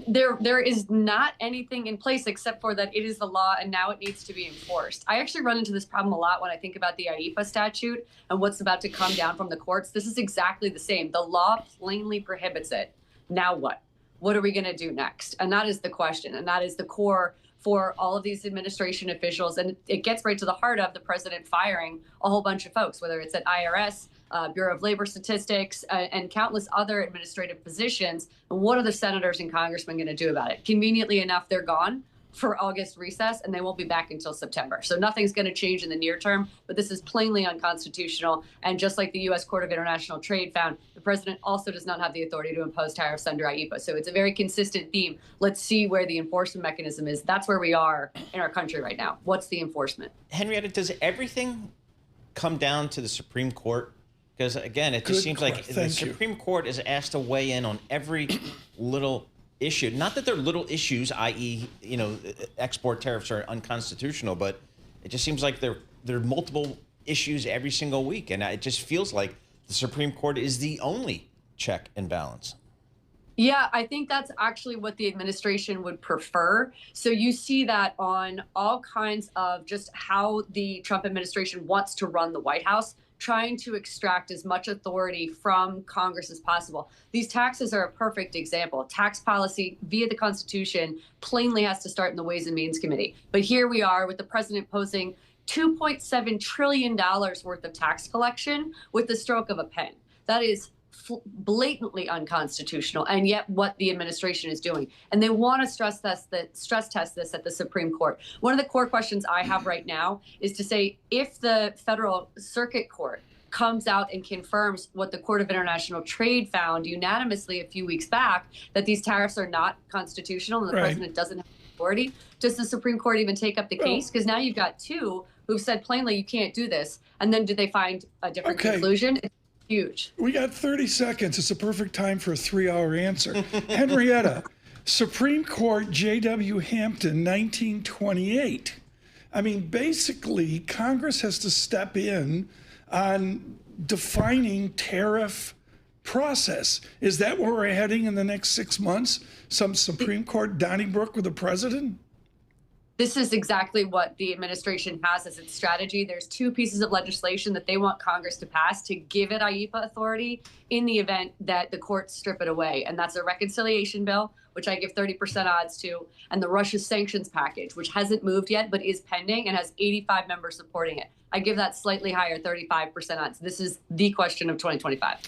There is not anything in place except for that it is the law and now it needs to be enforced. I actually run into this problem a lot when I think about the IEEPA statute and what's about to come down from the courts. This is exactly the same. The law plainly prohibits it. Now what? What are we going to do next? And that is the question. And that is the core for all of these administration officials. And it gets right to the heart of the president firing a whole bunch of folks, whether it's at IRS, Bureau of Labor Statistics, and countless other administrative positions. And what are the senators and congressmen going to do about it? Conveniently enough, they're gone for August recess, and they won't be back until September. So nothing's going to change in the near term, but this is plainly unconstitutional. And just like the U.S. Court of International Trade found, the president also does not have the authority to impose tariffs under IEEPA. So it's a very consistent theme. Let's see where the enforcement mechanism is. That's where we are in our country right now. What's the enforcement? Henrietta, does everything come down to the Supreme Court? Because, again, it just seems like the Supreme Court is asked to weigh in on every little issue. Not that they're little issues, i.e., export tariffs are unconstitutional, but it just seems like there are multiple issues every single week. And it just feels like the Supreme Court is the only check and balance. Yeah, I think that's actually what the administration would prefer. So you see that on all kinds of just how the Trump administration wants to run the White House, trying to extract as much authority from Congress as possible. These taxes are a perfect example. Tax policy via the Constitution plainly has to start in the Ways and Means Committee. But here we are with the president posing $2.7 trillion worth of tax collection with the stroke of a pen. That is blatantly unconstitutional, and yet what the administration is doing. And they want to stress test this at the Supreme Court. One of the core questions I have right now is to say, if the Federal Circuit Court comes out and confirms what the Court of International Trade found unanimously a few weeks back, that these tariffs are not constitutional and the president doesn't have authority, does the Supreme Court even take up the case? Because now you've got two who've said plainly you can't do this. And then do they find a different conclusion? It's huge. We got 30 seconds. It's a perfect time for a 3-hour answer. Henrietta, Supreme Court J.W. Hampton, 1928. I mean, basically, Congress has to step in on defining tariff process. Is that where we're heading in the next 6 months? Some Supreme Court Donnybrook with the president? This is exactly what the administration has as its strategy. There's two pieces of legislation that they want Congress to pass to give it IEEPA authority in the event that the courts strip it away. And that's a reconciliation bill, which I give 30% odds to, and the Russia sanctions package, which hasn't moved yet, but is pending and has 85 members supporting it. I give that slightly higher, 35% odds. This is the question of 2025.